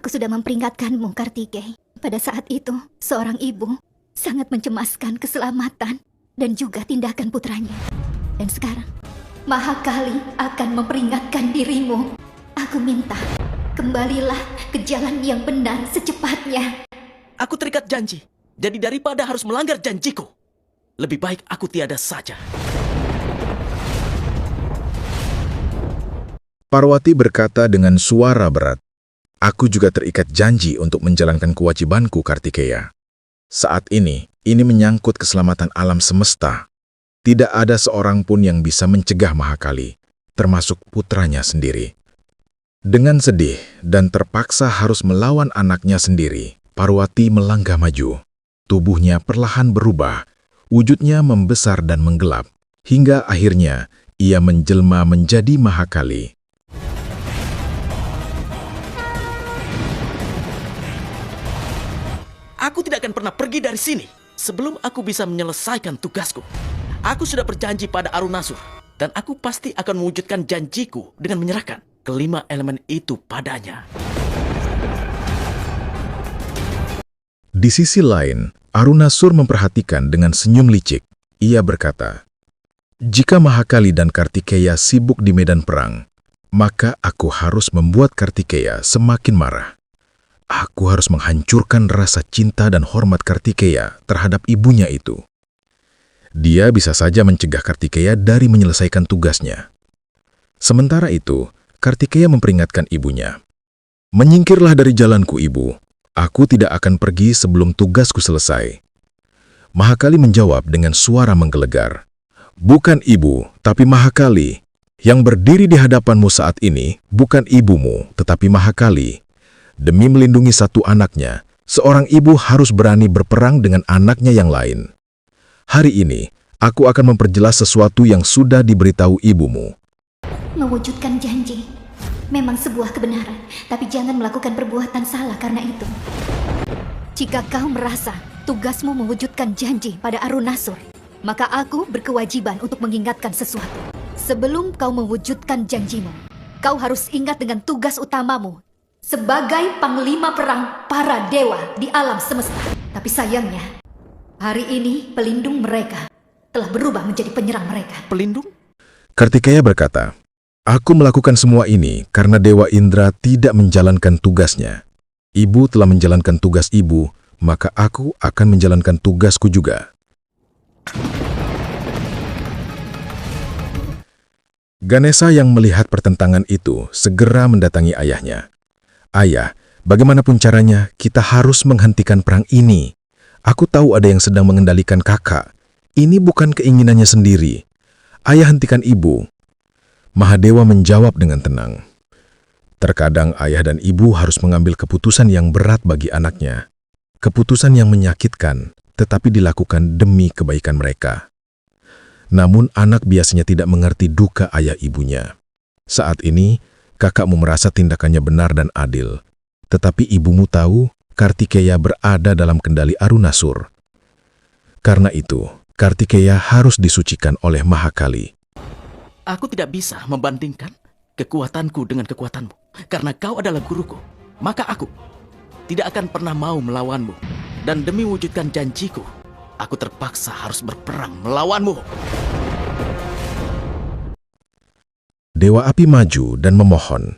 Aku sudah memperingatkanmu, Kartikeya. Pada saat itu, seorang ibu sangat mencemaskan keselamatan dan juga tindakan putranya. Dan sekarang, Mahakali akan memperingatkan dirimu. Aku minta, kembalilah ke jalan yang benar secepatnya. Aku terikat janji. Jadi daripada harus melanggar janjiku, lebih baik aku tiada saja. Parwati berkata dengan suara berat, "Aku juga terikat janji untuk menjalankan kewajibanku, Kartikeya. Saat ini menyangkut keselamatan alam semesta. Tidak ada seorang pun yang bisa mencegah Mahakali, termasuk putranya sendiri." Dengan sedih dan terpaksa harus melawan anaknya sendiri, Parwati melangkah maju. Tubuhnya perlahan berubah, wujudnya membesar dan menggelap, hingga akhirnya ia menjelma menjadi Mahakali. Aku tidak akan pernah pergi dari sini sebelum aku bisa menyelesaikan tugasku. Aku sudah berjanji pada Arunasur, dan aku pasti akan mewujudkan janjiku dengan menyerahkan kelima elemen itu padanya. Di sisi lain, Arunasur memperhatikan dengan senyum licik. Ia berkata, "Jika Mahakali dan Kartikeya sibuk di medan perang, maka aku harus membuat Kartikeya semakin marah. Aku harus menghancurkan rasa cinta dan hormat Kartikeya terhadap ibunya itu. Dia bisa saja mencegah Kartikeya dari menyelesaikan tugasnya." Sementara itu, Kartikeya memperingatkan ibunya, "Menyingkirlah dari jalanku, Ibu. Aku tidak akan pergi sebelum tugasku selesai." Mahakali menjawab dengan suara menggelegar, "Bukan ibu, tapi Mahakali. Yang berdiri di hadapanmu saat ini bukan ibumu, tetapi Mahakali. Demi melindungi satu anaknya, seorang ibu harus berani berperang dengan anaknya yang lain. Hari ini, aku akan memperjelas sesuatu yang sudah diberitahu ibumu." Mewujudkan janji memang sebuah kebenaran, tapi jangan melakukan perbuatan salah karena itu. Jika kau merasa tugasmu mewujudkan janji pada Arunasur, maka aku berkewajiban untuk mengingatkan sesuatu. Sebelum kau mewujudkan janjimu, kau harus ingat dengan tugas utamamu sebagai panglima perang para dewa di alam semesta. Tapi sayangnya, hari ini pelindung mereka telah berubah menjadi penyerang mereka. Pelindung? Kartikeya berkata, "Aku melakukan semua ini karena Dewa Indra tidak menjalankan tugasnya. Ibu telah menjalankan tugas ibu, maka aku akan menjalankan tugasku juga." Ganesha yang melihat pertentangan itu segera mendatangi ayahnya. "Ayah, bagaimanapun caranya, kita harus menghentikan perang ini. Aku tahu ada yang sedang mengendalikan kakak. Ini bukan keinginannya sendiri. Ayah, hentikan ibu." Mahadewa menjawab dengan tenang, "Terkadang ayah dan ibu harus mengambil keputusan yang berat bagi anaknya. Keputusan yang menyakitkan, tetapi dilakukan demi kebaikan mereka. Namun anak biasanya tidak mengerti duka ayah ibunya. Saat ini, kakakmu merasa tindakannya benar dan adil. Tetapi ibumu tahu Kartikeya berada dalam kendali Arunasur. Karena itu, Kartikeya harus disucikan oleh Mahakali." Aku tidak bisa membandingkan kekuatanku dengan kekuatanmu. Karena kau adalah guruku, maka aku tidak akan pernah mau melawanmu. Dan demi wujudkan janjiku, aku terpaksa harus berperang melawanmu. Dewa Api maju dan memohon,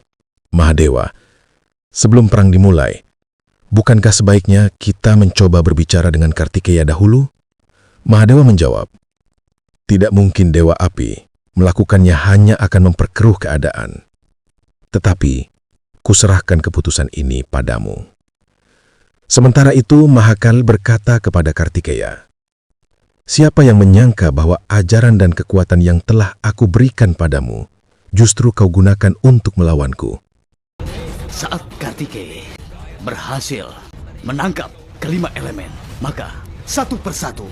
"Mahadewa, sebelum perang dimulai, bukankah sebaiknya kita mencoba berbicara dengan Kartikeya dahulu?" Mahadewa menjawab, "Tidak mungkin Dewa Api. Melakukannya hanya akan memperkeruh keadaan. Tetapi, kuserahkan keputusan ini padamu." Sementara itu, Mahakali berkata kepada Kartikeya, "Siapa yang menyangka bahwa ajaran dan kekuatan yang telah aku berikan padamu, justru kau gunakan untuk melawanku?" Saat Kartikeya berhasil menangkap kelima elemen, maka satu persatu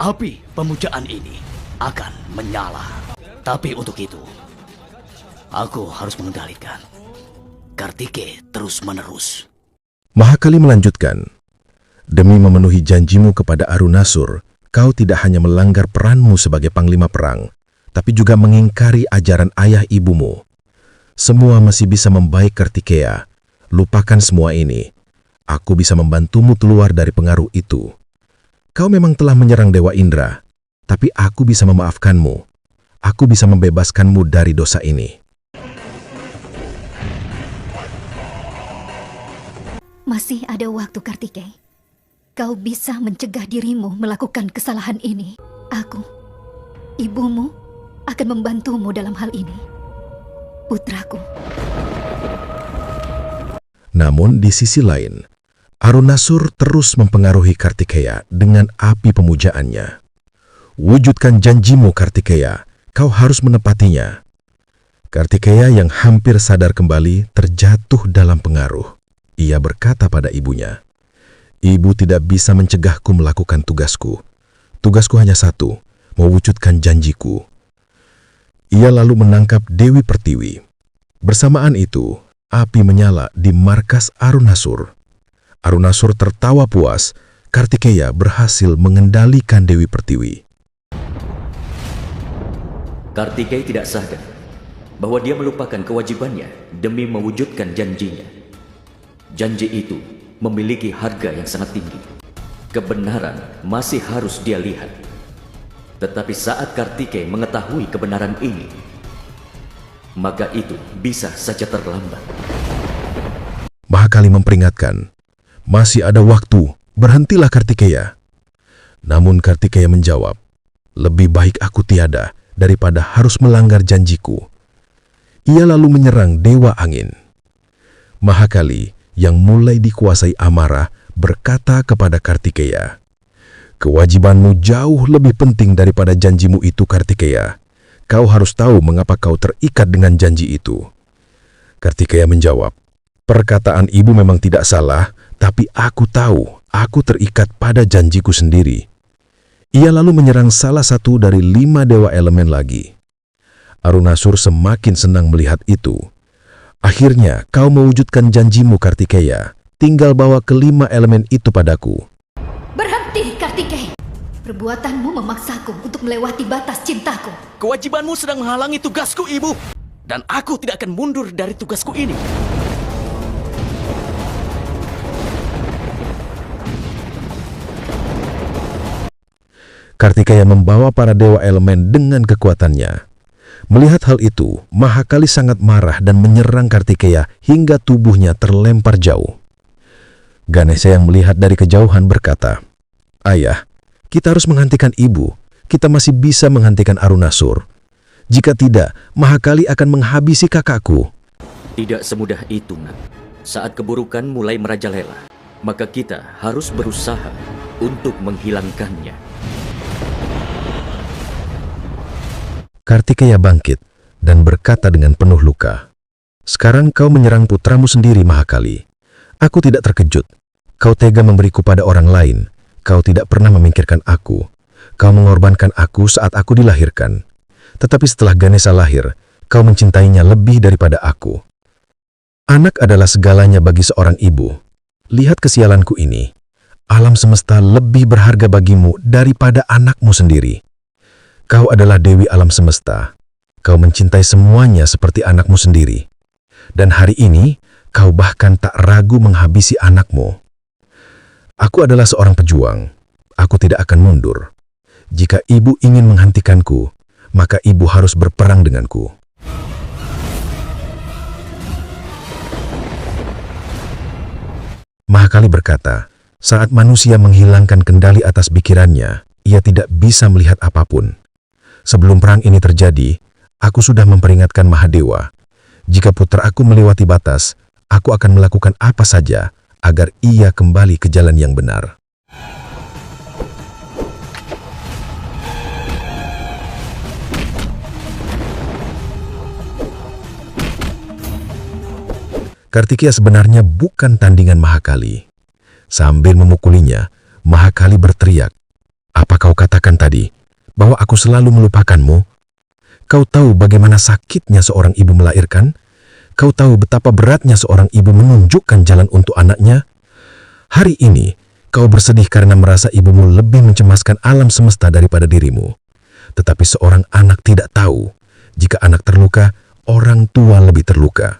api pemujaan ini akan menyala. Tapi untuk itu, aku harus mengendalikan Kartikeya terus-menerus. Mahakali melanjutkan, "Demi memenuhi janjimu kepada Arunasur, kau tidak hanya melanggar peranmu sebagai panglima perang, tapi juga mengingkari ajaran ayah ibumu. Semua masih bisa membaik Kartikeya. lupakan semua ini. Aku bisa membantumu keluar dari pengaruh itu. Kau memang telah menyerang Dewa Indra, tapi aku bisa memaafkanmu. Aku bisa membebaskanmu dari dosa ini. Masih ada waktu, Kartikeya. Kau bisa mencegah dirimu melakukan kesalahan ini. Aku, ibumu, akan membantumu dalam hal ini. Putraku. Namun di sisi lain, Arunasur terus mempengaruhi Kartikeya dengan api pemujaannya. Wujudkan janjimu, Kartikeya. Kau harus menepatinya. Kartikeya yang hampir sadar kembali terjatuh dalam pengaruh. Ia berkata pada ibunya, "Ibu tidak bisa mencegahku melakukan tugasku. Tugasku hanya satu, mewujudkan janjiku." Ia lalu menangkap Dewi Pertiwi. Bersamaan itu, api menyala di markas Arunasur. Arunasur tertawa puas. Kartikeya berhasil mengendalikan Dewi Pertiwi. Kartikeya tidak sadar bahwa dia melupakan kewajibannya demi mewujudkan janjinya. Janji itu memiliki harga yang sangat tinggi. Kebenaran masih harus dia lihat. Tetapi saat Kartikeya mengetahui kebenaran ini, maka itu bisa saja terlambat. Mahakali memperingatkan, "Masih ada waktu, berhentilah Kartikeya." Namun Kartikeya menjawab, "Lebih baik aku tiada daripada harus melanggar janjiku." Ia lalu menyerang Dewa Angin. Mahakali yang mulai dikuasai amarah berkata kepada Kartikeya, "Kewajibanmu jauh lebih penting daripada janjimu itu, Kartikeya. Kau harus tahu mengapa kau terikat dengan janji itu." Kartikeya menjawab, "Perkataan ibu memang tidak salah, tapi aku tahu aku terikat pada janjiku sendiri." Ia lalu menyerang salah satu dari 5 dewa elemen lagi. Arunasur semakin senang melihat itu. "Akhirnya kau mewujudkan janjimu, Kartikeya. Tinggal bawa ke-5 elemen itu padaku." Berhenti, Kartikeya. Perbuatanmu memaksaku untuk melewati batas cintaku. Kewajibanmu sedang menghalangi tugasku, Ibu. Dan aku tidak akan mundur dari tugasku ini. Kartikeya membawa para dewa elemen dengan kekuatannya. Melihat hal itu, Mahakali sangat marah dan menyerang Kartikeya hingga tubuhnya terlempar jauh. Ganesha yang melihat dari kejauhan berkata, "Ayah, kita harus menghentikan ibu. Kita masih bisa menghentikan Arunasur. Jika tidak, Mahakali akan menghabisi kakakku." Tidak semudah itu, Nak. Saat keburukan mulai merajalela, maka kita harus berusaha untuk menghilangkannya. Kartikeya bangkit dan berkata dengan penuh luka, "Sekarang kau menyerang putramu sendiri, Mahakali. Aku tidak terkejut. Kau tega memberiku pada orang lain. Kau tidak pernah memikirkan aku. Kau mengorbankan aku saat aku dilahirkan. Tetapi setelah Ganesha lahir, kau mencintainya lebih daripada aku. Anak adalah segalanya bagi seorang ibu. Lihat kesialanku ini. Alam semesta lebih berharga bagimu daripada anakmu sendiri. Kau adalah Dewi Alam Semesta. Kau mencintai semuanya seperti anakmu sendiri. Dan hari ini, kau bahkan tak ragu menghabisi anakmu. Aku adalah seorang pejuang. Aku tidak akan mundur. Jika ibu ingin menghentikanku, maka ibu harus berperang denganku." Mahakali berkata, saat manusia menghilangkan kendali atas pikirannya, ia tidak bisa melihat apapun. Sebelum perang ini terjadi, aku sudah memperingatkan Mahadewa. Jika putra aku melewati batas, aku akan melakukan apa saja agar ia kembali ke jalan yang benar. Kartikeya sebenarnya bukan tandingan Mahakali. Sambil memukulinya, Mahakali berteriak, "Apa kau katakan tadi? Bahwa aku selalu melupakanmu? Kau tahu bagaimana sakitnya seorang ibu melahirkan? Kau tahu betapa beratnya seorang ibu menunjukkan jalan untuk anaknya? Hari ini, kau bersedih karena merasa ibumu lebih mencemaskan alam semesta daripada dirimu. Tetapi seorang anak tidak tahu, jika anak terluka, orang tua lebih terluka.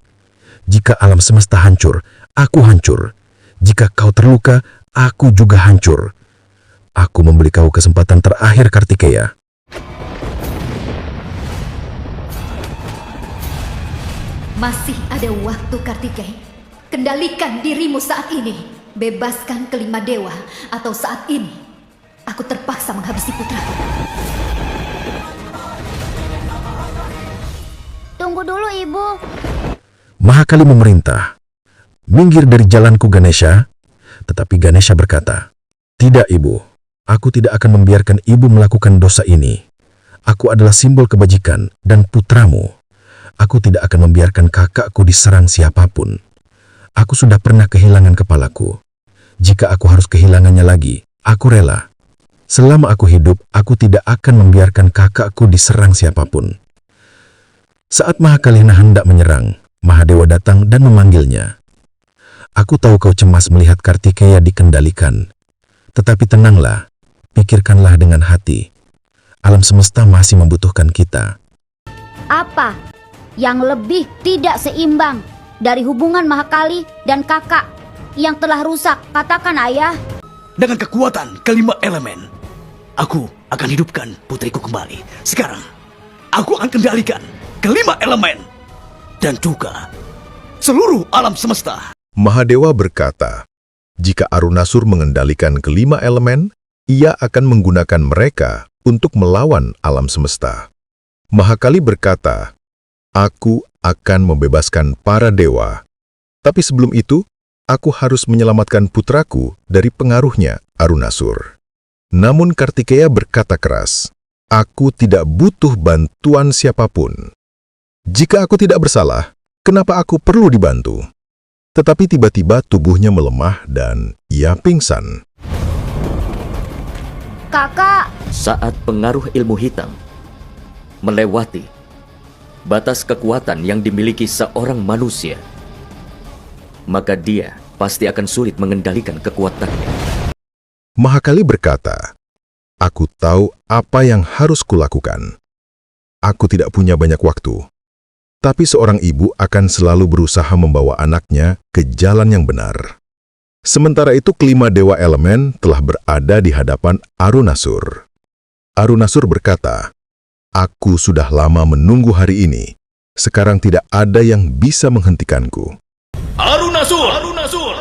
Jika alam semesta hancur, aku hancur. Jika kau terluka, aku juga hancur. Aku memberi kau kesempatan terakhir, Kartikeya. Masih ada waktu, Kartikeya. Kendalikan dirimu saat ini. Bebaskan kelima dewa, atau saat ini aku terpaksa menghabisi putraku. Tunggu dulu, Ibu. Mahakali memerintah, "Minggir dari jalanku, Ganesha." Tetapi Ganesha berkata, "Tidak, Ibu. Aku tidak akan membiarkan Ibu melakukan dosa ini. Aku adalah simbol kebajikan dan putramu. Aku tidak akan membiarkan kakakku diserang siapapun. Aku sudah pernah kehilangan kepalaku. Jika aku harus kehilangannya lagi, aku rela. Selama aku hidup, aku tidak akan membiarkan kakakku diserang siapapun." Saat Mahakalina hendak menyerang, Mahadewa datang dan memanggilnya. "Aku tahu kau cemas melihat Kartikeya dikendalikan. Tetapi tenanglah, pikirkanlah dengan hati. Alam semesta masih membutuhkan kita." Apa yang lebih tidak seimbang dari hubungan Mahakali dan kakak yang telah rusak? Katakan, Ayah. Dengan kekuatan kelima elemen, aku akan hidupkan putriku kembali. Sekarang, aku akan kendalikan kelima elemen dan juga seluruh alam semesta. Mahadewa berkata, jika Arunasur mengendalikan kelima elemen, ia akan menggunakan mereka untuk melawan alam semesta. Mahakali berkata, "Aku akan membebaskan para dewa. Tapi sebelum itu, aku harus menyelamatkan putraku dari pengaruhnya Arunasur." Namun Kartikeya berkata keras, "Aku tidak butuh bantuan siapapun. Jika aku tidak bersalah, kenapa aku perlu dibantu?" Tetapi tiba-tiba tubuhnya melemah dan ia pingsan. Kakak, Saat pengaruh ilmu hitam melewati batas kekuatan yang dimiliki seorang manusia, maka dia pasti akan sulit mengendalikan kekuatannya. Mahakali berkata, "Aku tahu apa yang harus kulakukan. Aku tidak punya banyak waktu. Tapi seorang ibu akan selalu berusaha membawa anaknya ke jalan yang benar." Sementara itu kelima dewa elemen telah berada di hadapan Arunasur. Arunasur berkata, "Aku sudah lama menunggu hari ini. Sekarang tidak ada yang bisa menghentikanku." Arunasur! Arunasur!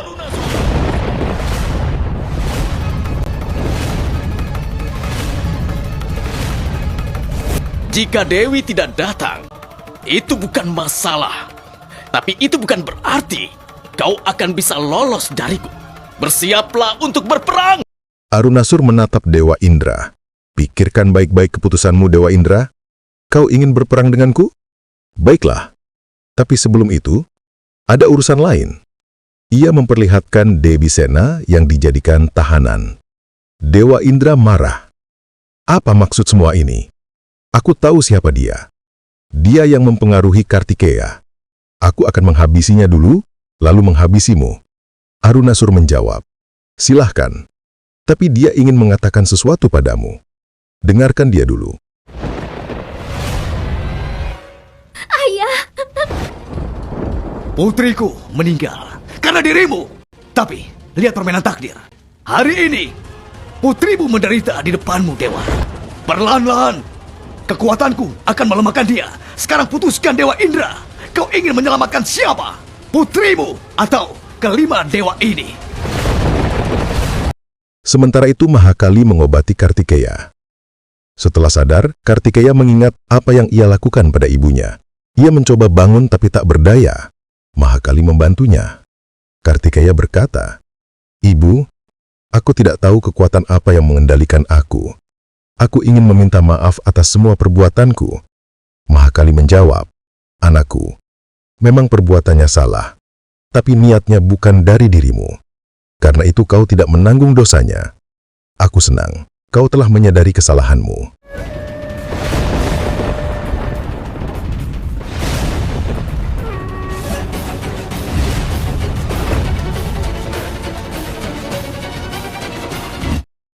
Jika Dewi tidak datang, itu bukan masalah. Tapi itu bukan berarti kau akan bisa lolos dariku. Bersiaplah untuk berperang! Arunasur menatap Dewa Indra. "Pikirkan baik-baik keputusanmu, Dewa Indra. Kau ingin berperang denganku? Baiklah. Tapi sebelum itu, ada urusan lain." Ia memperlihatkan Debisena yang dijadikan tahanan. Dewa Indra marah. "Apa maksud semua ini? Aku tahu siapa dia. Dia yang mempengaruhi Kartikeya. Aku akan menghabisinya dulu, lalu menghabisimu." Arunasur menjawab, "Silahkan. Tapi dia ingin mengatakan sesuatu padamu. Dengarkan dia dulu." Ayah! Putriku meninggal karena dirimu. Tapi, lihat permainan takdir. Hari ini, putrimu menderita di depanmu, Dewa. Perlahan-lahan, kekuatanku akan melemahkan dia. Sekarang putuskan, Dewa Indra. Kau ingin menyelamatkan siapa? Putrimu atau kelima dewa ini? Sementara itu Mahakali mengobati Kartikeya. Setelah sadar, Kartikeya mengingat apa yang ia lakukan pada ibunya. Ia mencoba bangun tapi tak berdaya. Mahakali membantunya. Kartikeya berkata, "Ibu, aku tidak tahu kekuatan apa yang mengendalikan aku. Aku ingin meminta maaf atas semua perbuatanku." Mahakali menjawab, "Anakku, memang perbuatannya salah, tapi niatnya bukan dari dirimu. Karena itu kau tidak menanggung dosanya. Aku senang kau telah menyadari kesalahanmu."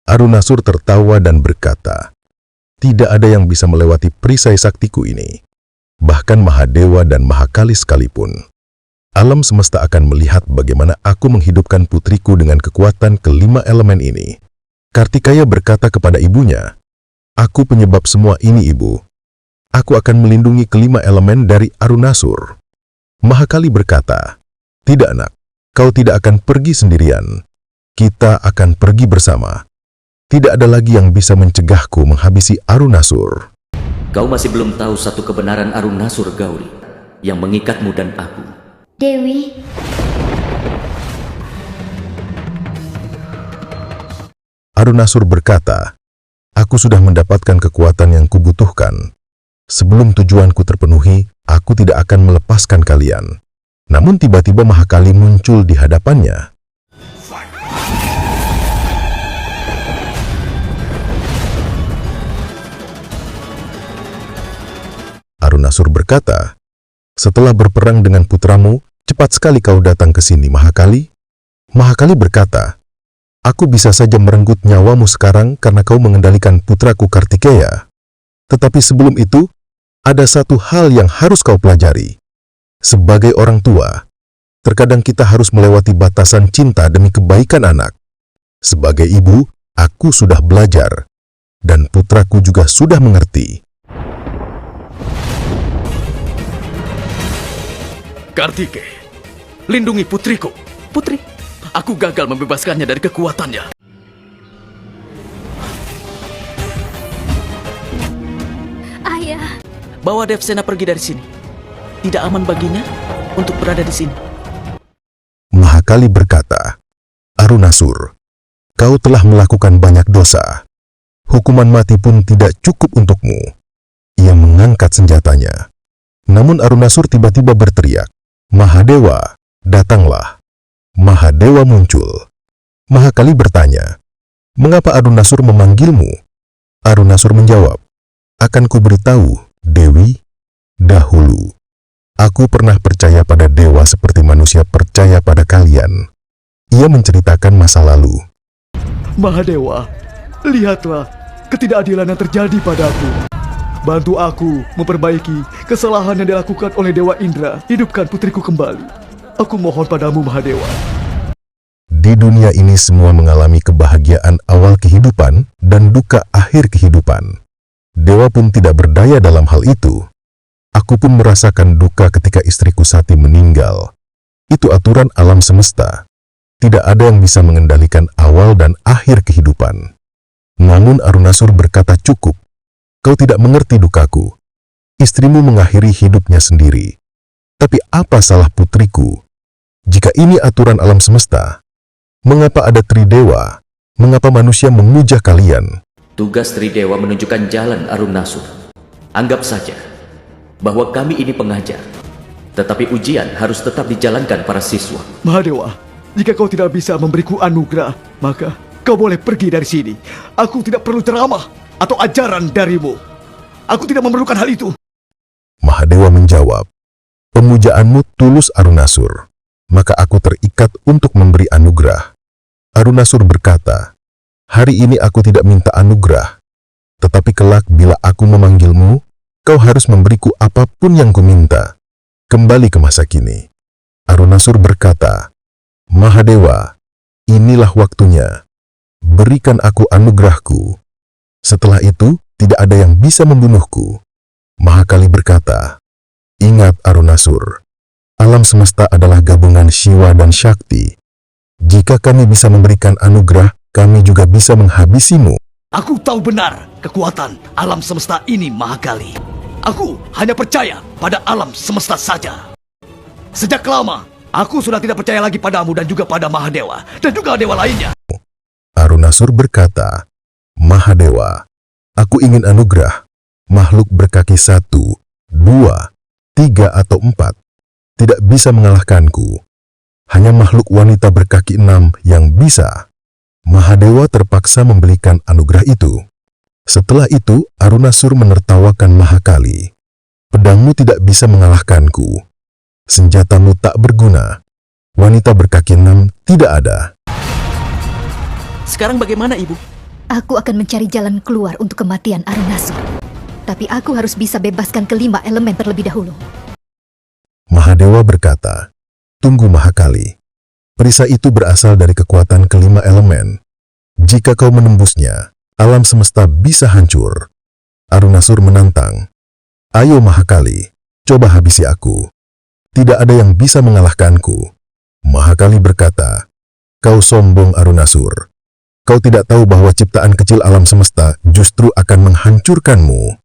Arunasur tertawa dan berkata, "Tidak ada yang bisa melewati perisai saktiku ini, bahkan Mahadewa dan Mahakali sekalipun. Alam semesta akan melihat bagaimana aku menghidupkan putriku dengan kekuatan kelima elemen ini. Kartikeya berkata kepada ibunya, "Aku penyebab semua ini, Ibu. Aku akan melindungi kelima elemen dari Arunasur." Mahakali berkata, "Tidak, Nak. Kau tidak akan pergi sendirian. Kita akan pergi bersama. Tidak ada lagi yang bisa mencegahku menghabisi Arunasur." Kau masih belum tahu satu kebenaran Arunasur, Gauri, yang mengikatmu dan aku. Dewi, Arunasur berkata, "Aku sudah mendapatkan kekuatan yang kubutuhkan. Sebelum tujuanku terpenuhi, aku tidak akan melepaskan kalian." Namun tiba-tiba Mahakali muncul di hadapannya. Arunasur berkata, "Setelah berperang dengan putramu, cepat sekali kau datang ke sini, Mahakali." Mahakali berkata, "Aku bisa saja merenggut nyawamu sekarang karena kau mengendalikan putraku Kartikeya. Tetapi sebelum itu, ada satu hal yang harus kau pelajari. Sebagai orang tua, terkadang kita harus melewati batasan cinta demi kebaikan anak. Sebagai ibu, aku sudah belajar, dan putraku juga sudah mengerti." Kartike, lindungi putriku. Putri, aku gagal membebaskannya dari kekuatannya. Ayah, Bawa Devsena pergi dari sini. Tidak aman baginya untuk berada di sini. Mahakali berkata, "Arunasur, kau telah melakukan banyak dosa. Hukuman mati pun tidak cukup untukmu." Ia mengangkat senjatanya. Namun Arunasur tiba-tiba berteriak, "Mahadewa, datanglah." Mahadewa muncul. Mahakali bertanya, "Mengapa Arunasur memanggilmu?" Arunasur menjawab, "Akan kuberitahu, Dewi. Dahulu, aku pernah percaya pada dewa seperti manusia percaya pada kalian." Ia menceritakan masa lalu. Mahadewa, lihatlah ketidakadilan yang terjadi padaku. Bantu aku memperbaiki kesalahan yang dilakukan oleh Dewa Indra. Hidupkan putriku kembali. Aku mohon padamu, Mahadewa. Di dunia ini semua mengalami kebahagiaan awal kehidupan dan duka akhir kehidupan. Dewa pun tidak berdaya dalam hal itu. Aku pun merasakan duka ketika istriku Sati meninggal. Itu aturan alam semesta. Tidak ada yang bisa mengendalikan awal dan akhir kehidupan. Namun Arunasur berkata, "Cukup. Kau tidak mengerti dukaku. Istrimu mengakhiri hidupnya sendiri. Tapi apa salah putriku? Jika ini aturan alam semesta, mengapa ada Tridewa? Mengapa manusia memuja kalian?" Tugas Tridewa menunjukkan jalan Arunasur. Anggap saja bahwa kami ini pengajar, tetapi ujian harus tetap dijalankan para siswa. Mahadewa, jika kau tidak bisa memberiku anugerah, maka kau boleh pergi dari sini. Aku tidak perlu ceramah atau ajaran darimu. Aku tidak memerlukan hal itu. Mahadewa menjawab, "Pemujaanmu tulus, Arunasur. Maka aku terikat untuk memberi anugerah." Arunasur berkata, "Hari ini aku tidak minta anugerah. Tetapi kelak bila aku memanggilmu, kau harus memberiku apapun yang kuminta." Kembali ke masa kini. Arunasur berkata, "Mahadewa, inilah waktunya. Berikan aku anugerahku. Setelah itu, tidak ada yang bisa membunuhku." Mahakali berkata, "Ingat Arunasur, alam semesta adalah gabungan Shiva dan Shakti. Jika kami bisa memberikan anugerah, kami juga bisa menghabisimu." Aku tahu benar kekuatan alam semesta ini, Mahakali. Aku hanya percaya pada alam semesta saja. Sejak lama, aku sudah tidak percaya lagi padamu dan juga pada Mahadewa dan juga dewa lainnya. Arunasur berkata, "Mahadewa, aku ingin anugerah. Makhluk berkaki 1, 2, 3 atau 4 tidak bisa mengalahkanku. Hanya makhluk wanita berkaki 6 yang bisa." Mahadewa terpaksa memberikan anugerah itu. Setelah itu, Arunasur menertawakan Mahakali. "Pedangmu tidak bisa mengalahkanku. Senjatamu tak berguna. Wanita berkaki 6 tidak ada." Sekarang bagaimana, Ibu? aku akan mencari jalan keluar untuk kematian Arunasur. Tapi aku harus bisa bebaskan kelima elemen terlebih dahulu. Mahadewa berkata, Tunggu Mahakali. Perisai itu berasal dari kekuatan kelima elemen. Jika kau menembusnya, alam semesta bisa hancur. Arunasur menantang. Ayo Mahakali, coba habisi aku. Tidak ada yang bisa mengalahkanku. Mahakali berkata, kau sombong Arunasur. Kau tidak tahu bahwa ciptaan kecil alam semesta justru akan menghancurkanmu.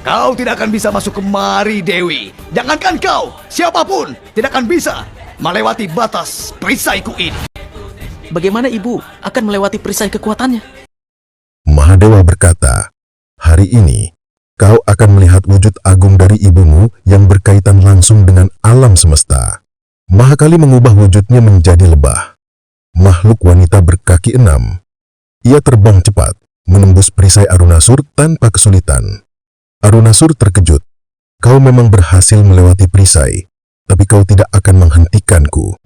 Kau tidak akan bisa masuk kemari, Dewi. Jangankan kau, siapapun tidak akan bisa melewati batas perisaiku ini. Bagaimana ibu akan melewati perisai kekuatannya? Mahadewa berkata, hari ini kau akan melihat wujud agung dari ibumu yang berkaitan langsung dengan alam semesta. Mahakali mengubah wujudnya menjadi lebah. Makhluk wanita berkaki 6. Ia terbang cepat, menembus perisai Arunasur tanpa kesulitan. Arunasur terkejut. Kau memang berhasil melewati perisai, tapi kau tidak akan menghentikanku.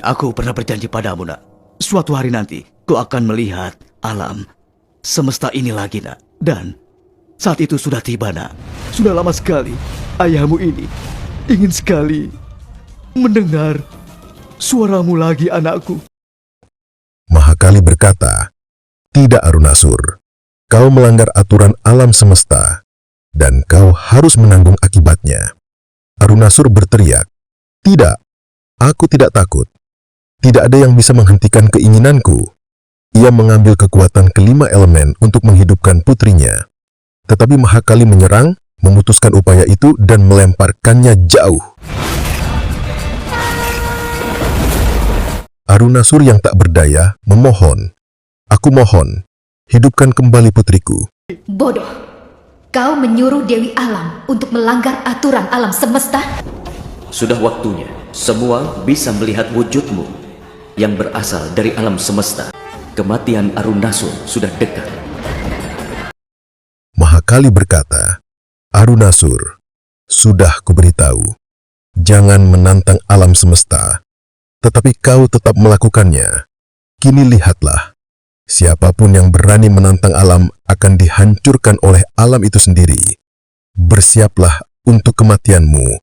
Aku pernah berjanji padamu, nak. Suatu hari nanti, kau akan melihat alam semesta ini lagi, nak. Dan saat itu sudah tiba, nak. Sudah lama sekali ayahmu ini ingin sekali mendengar suaramu lagi, anakku. Mahakali berkata, tidak Arunasur, kau melanggar aturan alam semesta, dan kau harus menanggung akibatnya. Arunasur berteriak, tidak, aku tidak takut. Tidak ada yang bisa menghentikan keinginanku. Ia mengambil kekuatan kelima elemen untuk menghidupkan putrinya. Tetapi Mahakali menyerang, memutuskan upaya itu dan melemparkannya jauh. Arunasur yang tak berdaya memohon, aku mohon, hidupkan kembali putriku. Bodoh. Kau menyuruh Dewi Alam untuk melanggar aturan alam semesta? Sudah waktunya semua bisa melihat wujudmu yang berasal dari alam semesta. Kematian Arunasur sudah dekat. Mahakali berkata, Arunasur, sudah kuberitahu, jangan menantang alam semesta, tetapi kau tetap melakukannya. Kini lihatlah, siapapun yang berani menantang alam akan dihancurkan oleh alam itu sendiri. Bersiaplah untuk kematianmu,